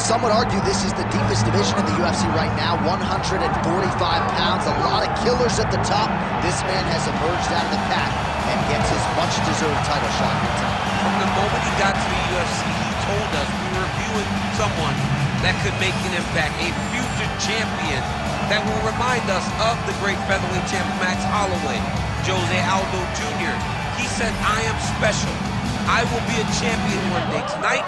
Some would argue this is the deepest division in the UFC right now, 145 pounds, a lot of killers at the top. This man has emerged out of the pack and gets his much-deserved title shot here tonight. From the moment he got to the UFC, he told us we were viewing someone that could make an impact, a future champion that will remind us of the great featherweight champ Max Holloway, Jose Aldo Jr. He said, I am special. I will be a champion one day. Tonight,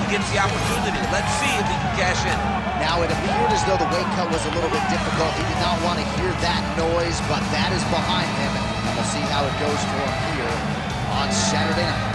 he gets the opportunity. Let's see if he can cash in. Now, it appeared as though the weight cut was a little bit difficult. He did not want to hear that noise, but that is behind him, and we'll see how it goes for him here on Saturday night.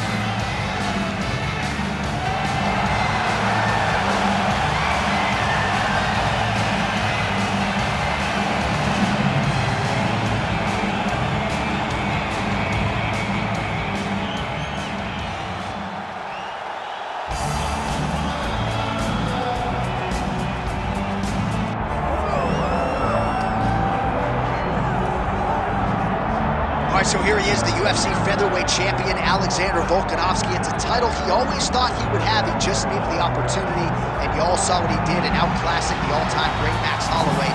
So here he is, the UFC featherweight champion, Alexander Volkanovski. It's a title he always thought he would have. He just needed the opportunity, and you all saw what he did in outclassing the all-time great Max Holloway.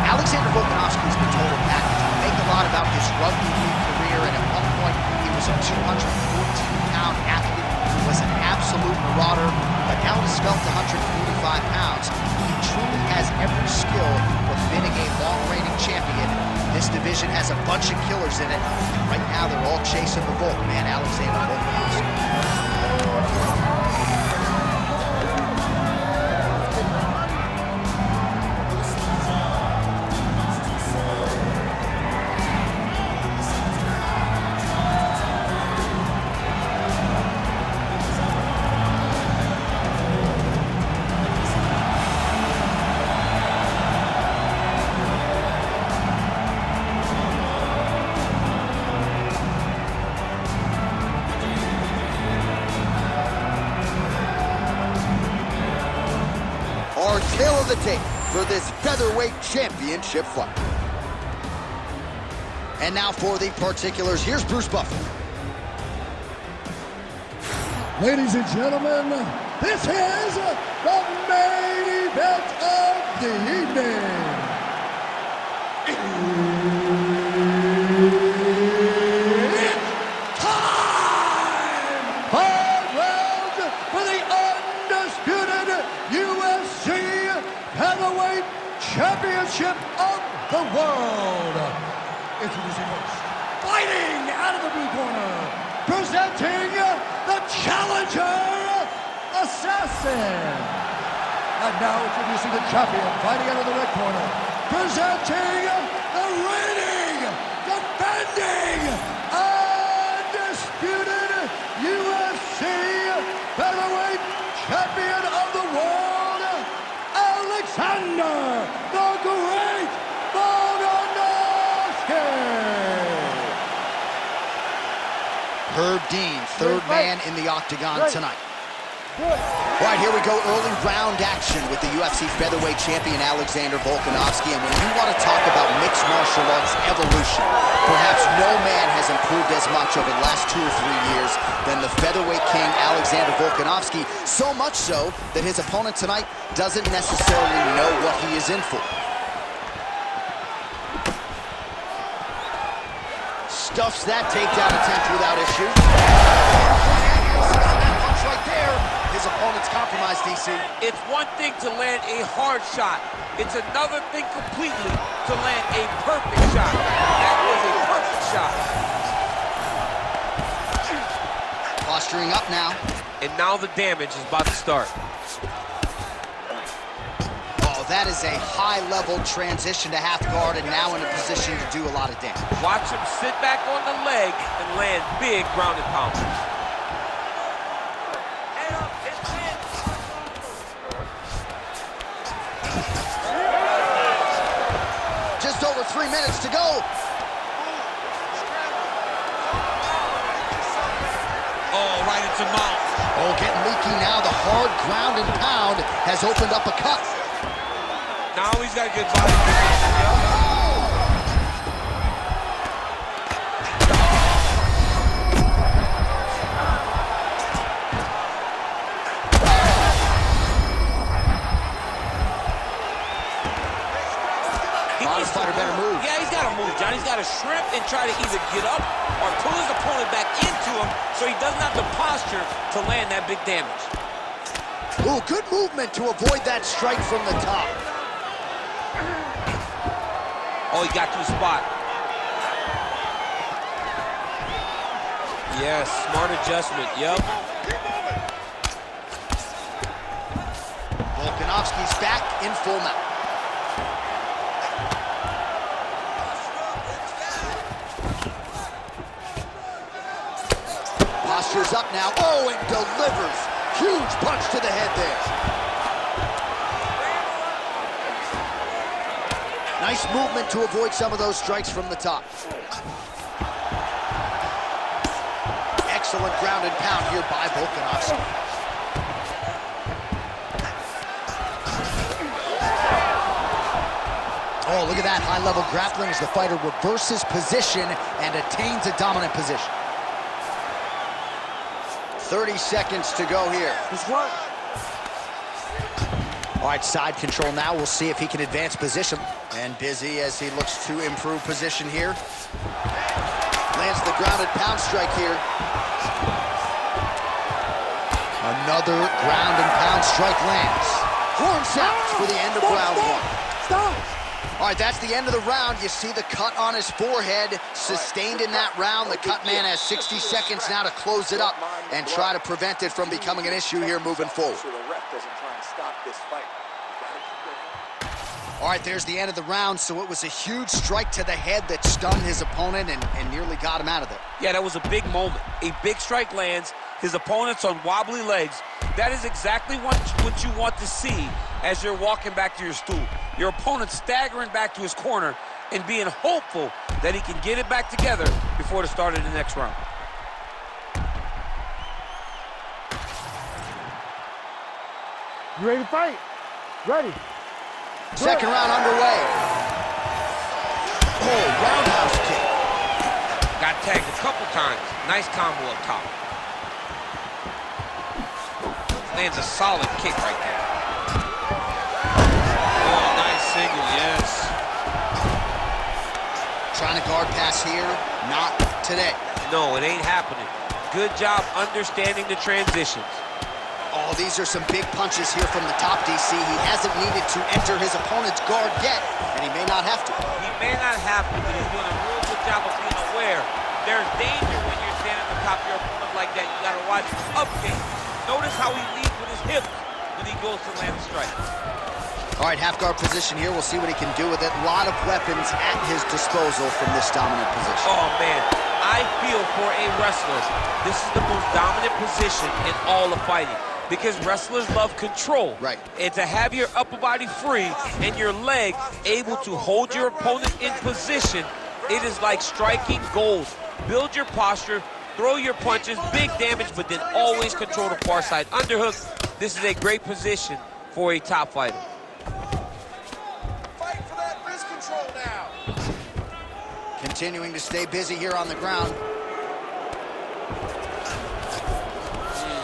Alexander Volkanovski has been told a package. We make a lot about his rugby league career, and at one point, he was a 214-pound athlete who was an absolute marauder, but now he's felt 145 pounds. He truly has every skill for being a long-reigning champion. This division has a bunch of killers in it, and right now they're all chasing the Volk, man, Alexander Volkanovski. Our tail of the tape for this featherweight championship fight. And now for the particulars, here's Bruce Buffer. Ladies and gentlemen, this is the main event of the evening. It's time! 5 rounds for the undisputed UFC Heavyweight Championship of the world. Introducing first, fighting out of the blue corner, presenting the challenger, Assassin. And now introducing the champion, fighting out of the red corner, presenting the reigning, defending, undisputed UFC Featherweight Champion of the world, Alexander the Great Volkanovski. Herb Dean, third man in the octagon tonight. All right, here we go, early round action with the UFC featherweight champion Alexander Volkanovski. And when you want to talk about mixed martial arts evolution, perhaps no man has improved as much over the last 2 or 3 years than the featherweight king Alexander Volkanovski. So much so that his opponent tonight doesn't necessarily know what he is in for. Stuffs that takedown attempt without issue. That punch right there. His opponent's compromised, DC. It's one thing to land a hard shot. It's another thing completely to land a perfect shot. That was a perfect shot. Posturing up now. And now the damage is about to start. Oh, that is a high-level transition to half guard, and now in a position to do a lot of damage. Watch him sit back on the leg and land big ground and pound. Just over 3 minutes to go. Oh, right into mouth. Oh, getting leaky now. The hard ground and pound has opened up a cut. Now he's got good body position. Other fighter better move. Yeah, he's got to move, John. He's got to shrimp and try to either get up or pull his opponent back into him so he doesn't have the posture to land that big damage. Ooh, good movement to avoid that strike from the top. Oh, he got to his spot. Yes, smart adjustment, yep. Volkanovski's back in full mount. Posture's up now. Oh, and delivers. Huge punch to the head there. Nice movement to avoid some of those strikes from the top. Excellent ground and pound here by Volkanovski. Oh, look at that high-level grappling as the fighter reverses position and attains a dominant position. 30 seconds to go here. All right, side control now. We'll see if he can advance position. And busy as he looks to improve position here. Lands the grounded pound strike here. Another ground and pound strike lands. Horn sounds for the end of round one. Stop! All right, that's the end of the round. You see the cut on his forehead, sustained in that round. The cut man has 60 seconds now to close it up and try to prevent it from becoming an issue here moving forward. So the ref doesn't try and stop this fight. All right, there's the end of the round. So it was a huge strike to the head that stunned his opponent and nearly got him out of there. Yeah, that was a big moment. A big strike lands, his opponent's on wobbly legs. That is exactly what you want to see as you're walking back to your stool. Your opponent staggering back to his corner and being hopeful that he can get it back together before the start of the next round. You ready to fight? Ready. Second round underway. Oh, roundhouse kick. Got tagged a couple times. Nice combo up top. Lands a solid kick right there. Oh, nice single, yes. Trying to guard pass here. Not today. No, it ain't happening. Good job understanding the transitions. Oh, these are some big punches here from the top, DC. He hasn't needed to enter his opponent's guard yet, and he may not have to. He may not have to, but he's doing a real good job of being aware. There's danger when you're standing on top of your opponent like that. You gotta watch his up game. Notice how he leads with his hips when he goes to land a strike. All right, half guard position here. We'll see what he can do with it. A lot of weapons at his disposal from this dominant position. Oh, man. I feel for a wrestler, this is the most dominant position in all of fighting. Because wrestlers love control. Right. And to have your upper body free and your leg able to hold your opponent in position, it is like striking gold. Build your posture, throw your punches, big damage, but then always control the far side underhook. This is a great position for a top fighter. Fight for that wrist control now. Continuing to stay busy here on the ground.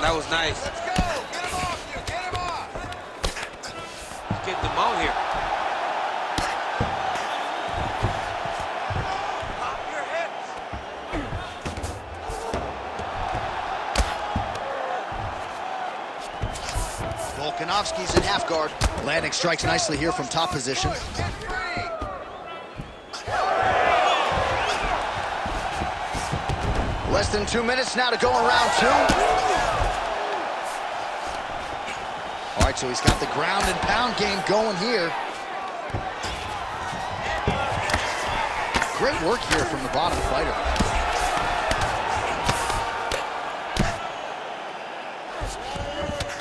That was nice. Let's go. Get him off you. Get him off. Getting them out here. Pop your hips. Volkanovski's in half guard. Landing strikes nicely here from top position. Get free. Less than 2 minutes now to go in round two. All right, so he's got the ground and pound game going here. Great work here from the bottom fighter.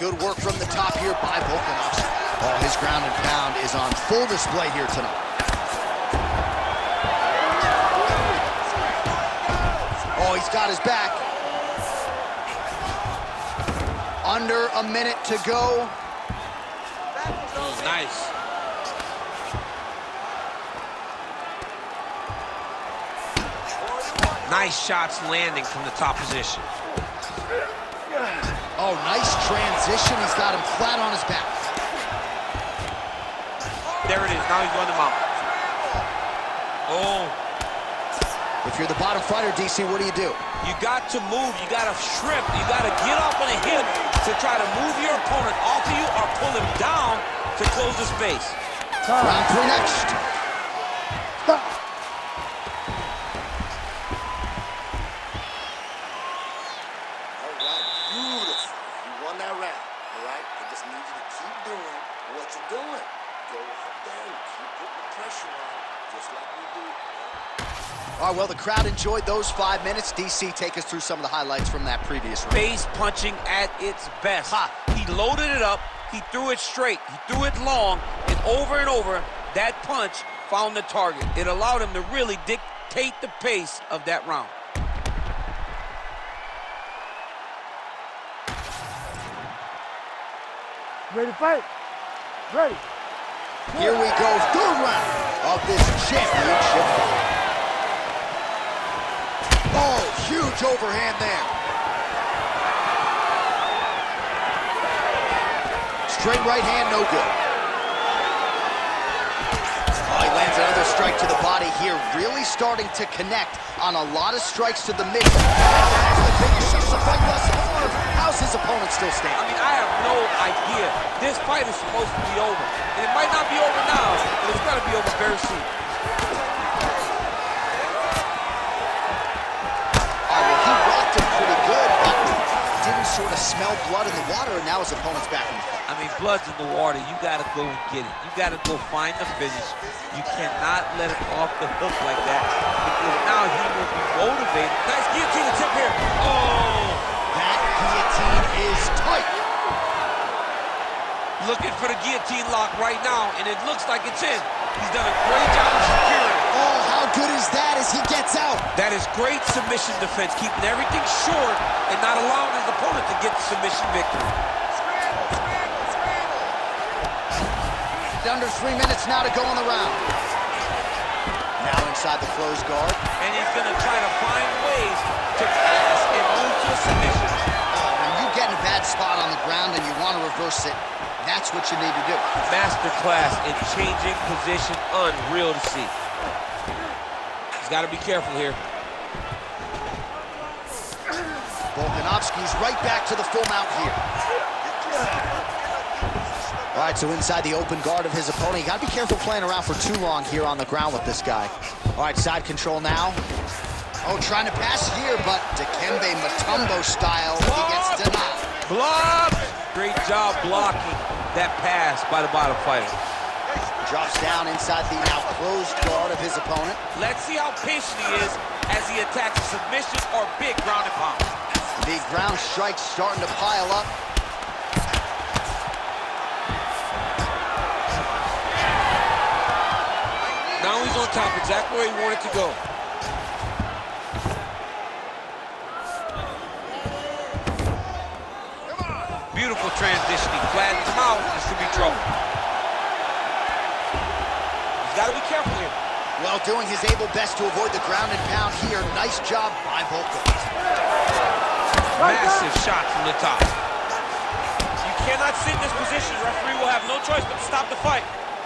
Good work from the top here by Volkanovski. Oh, his ground and pound is on full display here tonight. Oh, he's got his back. Under a minute to go. Nice. Nice shots landing from the top position. Oh, nice transition. He's got him flat on his back. There it is. Now he's going to mount. Oh. If you're the bottom fighter, DC, what do? You got to move, you got to shrimp, you got to get off on a hip to try to move your opponent off of you or pull him down to close the space. Round 3 next. Stop. All right, beautiful. You won that round, all right? I just need you to keep doing what you're doing. Go out there and keep putting the pressure on, just like we do. All right, well, the crowd enjoyed those 5 minutes. DC, take us through some of the highlights from that previous round. Face punching at its best. He loaded it up, he threw it straight, he threw it long, and over, that punch found the target. It allowed him to really dictate the pace of that round. Ready to fight? Ready. Here we go, 3rd round of this championship fight. Oh, huge overhand there. Straight right hand, no good. Oh, he lands another strike to the body here, really starting to connect on a lot of strikes to the mid. That's the biggest shot of the fight thus far. How's his opponent still standing? I mean, I have no idea. This fight is supposed to be over. And it might not be over now, but it's got to be over very soon. Pretty good, but didn't sort of smell blood in the water, and now his opponent's back in the fight. I mean, blood's in the water. You got to go and get it. You got to go find the finish. You cannot let it off the hook like that, because now he will be motivated. Nice guillotine attempt here. Oh! That guillotine is tight. Looking for the guillotine lock right now, and it looks like it's in. He's done a great job of securing. Oh, how good is that as he gets out? That is great submission defense, keeping everything short and not allowing his opponent to get the submission victory. Under 3 minutes now to go in the round. Now inside the closed guard. And he's going to try to find ways to pass and move to a submission. When you get in a bad spot on the ground and you want to reverse it, that's what you need to do. Masterclass in changing position, unreal to see. He's got to be careful here. Volkanovski's right back to the full mount here. All right, so inside the open guard of his opponent. You got to be careful playing around for too long here on the ground with this guy. All right, side control now. Oh, trying to pass here, but Dikembe Mutombo style. He gets denied. Block! Great job blocking that pass by the bottom fighter. Drops down inside the now closed guard of his opponent. Let's see how patient he is as he attacks a submission or big ground and pound. The ground strikes starting to pile up. Now he's on top, exactly where he wanted to go. Beautiful transition. He flattens him out. This could be trouble. He's got to be careful here. Well, doing his able best to avoid the ground and pound here. Nice job by Volkan. Massive shot from the top. You cannot sit in this position. The referee will have no choice but to stop the fight.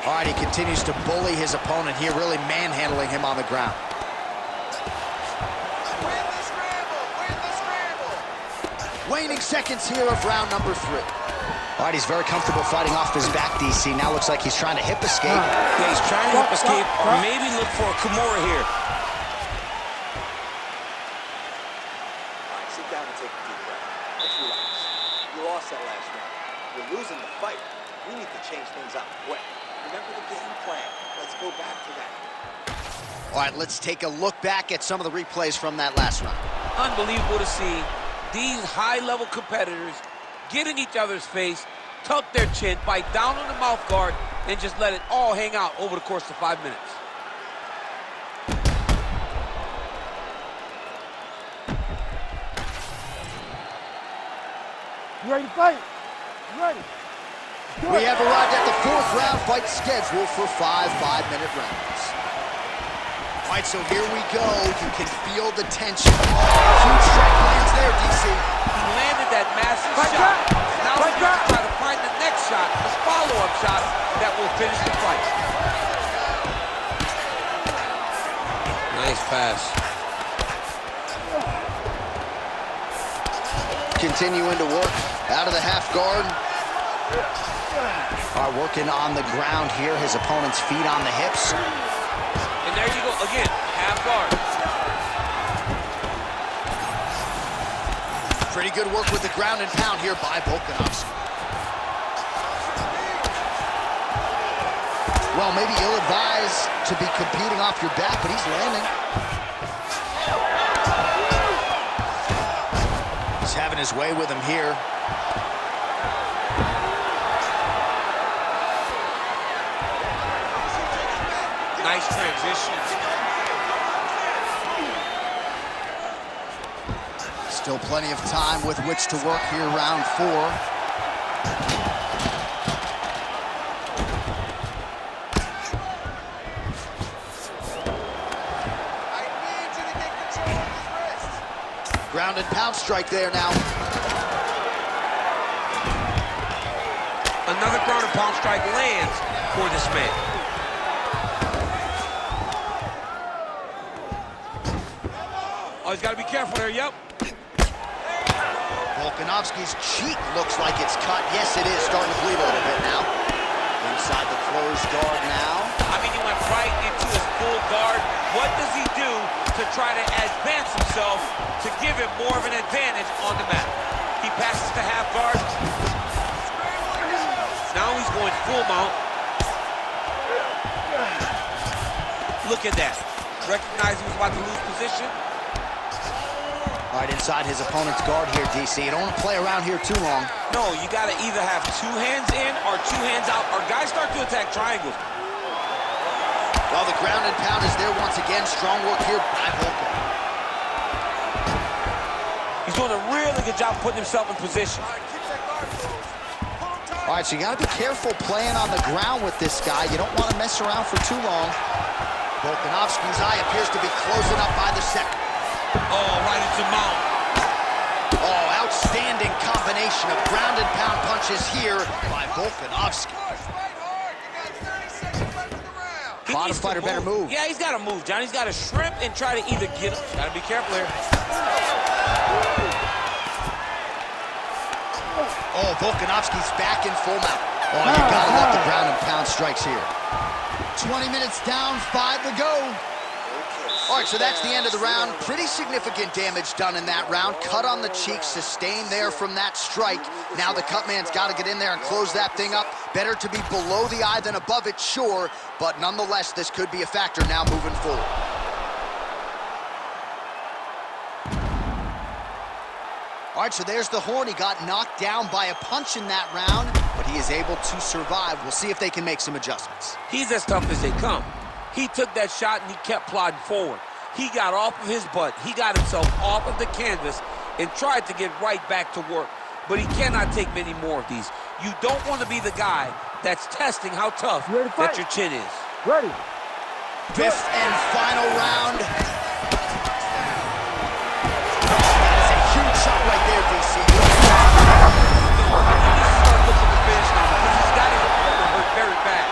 All right, he continues to bully his opponent here, really manhandling him on the ground. Win the scramble! Win the scramble! Waning seconds here of round number 3. All right, he's very comfortable fighting off his back, DC. Now looks like he's trying to hip escape. Yeah, he's trying to hip escape or maybe look for a Kimura here. All right, sit down and take a deep breath. Let's relax. You lost that last round. You're losing the fight. We need to change things up quick. Remember the game plan. Let's go back to that. All right, let's take a look back at some of the replays from that last round. Unbelievable to see these high-level competitors get in each other's face, tuck their chin, bite down on the mouth guard, and just let it all hang out over the course of 5 minutes. You ready to fight? You ready? We have arrived at the 4th round fight scheduled for 5 5-minute rounds. All right, so here we go. You can feel the tension. Huge strike lands there, DC. He landed that massive shot. Now he's going to try to find the next shot, the follow-up shot that will finish the fight. Nice pass. Continuing to work out of the half guard. Are working on the ground here. His opponent's feet on the hips. And there you go, again, half guard. Pretty good work with the ground and pound here by Volkanovski. Well, maybe ill-advised to be competing off your back, but he's landing. He's having his way with him here. Nice transition. Still plenty of time with which to work here, round 4. I need you to get control of his wrist. Ground and pound strike there now. Another ground and pound strike lands for this man. Oh, he's got to be careful there, yep. Volkanovski's cheek looks like it's cut. Yes, it is starting to bleed a little bit now. Inside the closed guard now. I mean, he went right into his full guard. What does he do to try to advance himself to give him more of an advantage on the mat? He passes to half guard. Now he's going full mount. Look at that. Recognize he was about to lose position. All right, inside his opponent's guard here, DC. You don't want to play around here too long. No, you got to either have 2 hands in or 2 hands out, or guys start to attack triangles. Well, the ground and pound is there once again. Strong work here by Volkan. He's doing a really good job putting himself in position. All right, so you got to be careful playing on the ground with this guy. You don't want to mess around for too long. Volkanovski's eye appears to be closing up by the second. Oh, right into mount. Oh, outstanding combination of ground and pound punches here by Volkanovski. Bottom fighter better move. Yeah, he's got to move, John. He's got to shrimp and try to either get him. Got to be careful here. Oh, Volkanovski's back in full mount. Oh, you got to love the ground and pound strikes here. 20 minutes down, 5 to go. All right, so that's the end of the round. Pretty significant damage done in that round. Cut on the cheek, sustained there from that strike. Now the cut man's got to get in there and close that thing up. Better to be below the eye than above it, sure. But nonetheless, this could be a factor now moving forward. All right, so there's the horn. He got knocked down by a punch in that round, but he is able to survive. We'll see if they can make some adjustments. He's as tough as they come. He took that shot and he kept plodding forward. He got off of his butt. He got himself off of the canvas and tried to get right back to work. But he cannot take many more of these. You don't want to be the guy that's testing how tough that your chin is. Ready. 5th and final round. That is a huge shot right there, DC. He needs to start looking to finish now because he's got his opponent hurt very bad.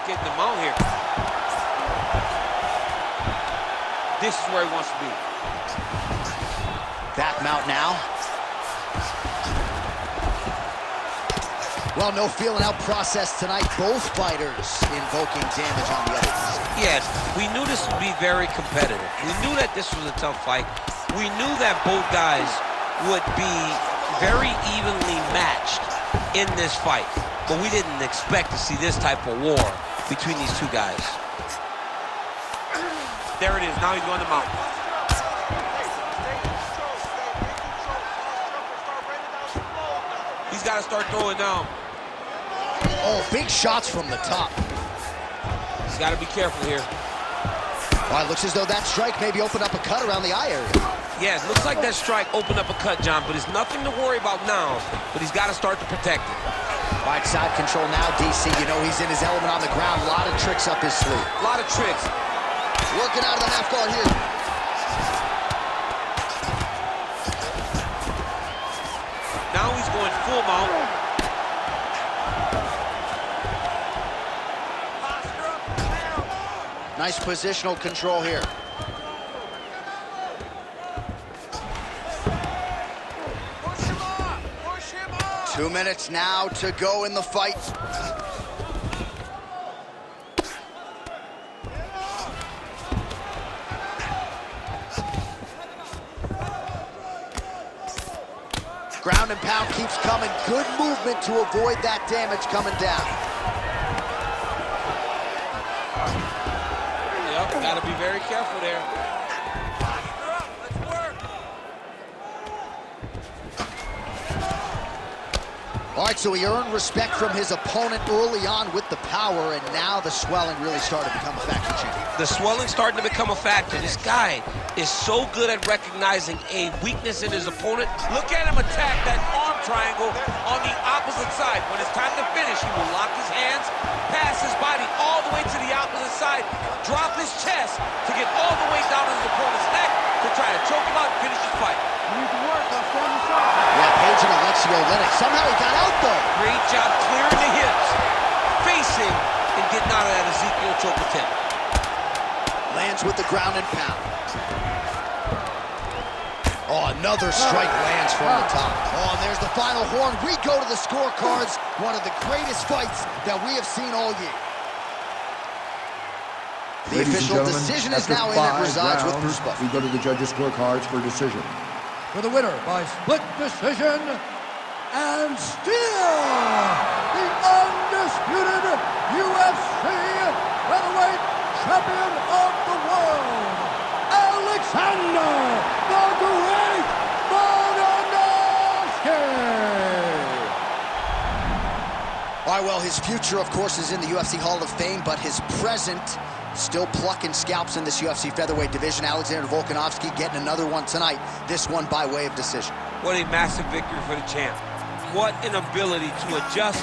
Getting the mount here. This is where he wants to be. Back mount now. Well, no feeling out process tonight. Both fighters invoking damage on the others. Yes, we knew this would be very competitive. We knew that this was a tough fight. We knew that both guys would be very evenly matched in this fight. But we didn't expect to see this type of war between these two guys. There it is. Now he's going to mount. He's got to start throwing down. Oh, big shots from the top. He's got to be careful here. Well, it looks as though that strike maybe opened up a cut around the eye area. Yeah, it looks like that strike opened up a cut, John, but it's nothing to worry about now. But he's got to start to protect it. Right side control now, DC. You know he's in his element on the ground. A lot of tricks up his sleeve. A lot of tricks. Working out of the half guard here. full mount. Nice positional control here. Push him up! Push him up! 2 minutes now to go in the fight. Ground and pound keeps coming. Good movement to avoid that damage coming down. Yep, gotta be very careful there. Posture up! Let's work! All right, so he earned respect from his opponent early on with the power, and now the swelling really started to become a factor, Chief. The swelling's starting to become a factor. This guy is so good at recognizing a weakness in his opponent. Look at him attack that arm triangle on the opposite side. When it's time to finish, he will lock his hands, pass his body all the way to the opposite side, drop his chest to get all the way down to his opponent's neck to try to choke him out and finish the fight. Yeah, Page and Alexio Lennox. Somehow he got out, though. Great job clearing the hips, facing, and getting out of that Ezekiel choke attempt. Lands with the ground and pound. Oh, another strike lands from the top. Oh, and there's the final horn. We go to the scorecards. One of the greatest fights that we have seen all year. The official decision is now in. It resides with Bruce Buff. We go to the judges' scorecards for decision. For the winner by split decision, and still the undisputed UFC featherweight champion of the world, Alexander the Great Volkanovski. All right, well, his future, of course, is in the UFC Hall of Fame, but his present still plucking scalps in this UFC featherweight division. Alexander Volkanovski getting another one tonight, this one by way of decision. What a massive victory for the champ. What an ability to adjust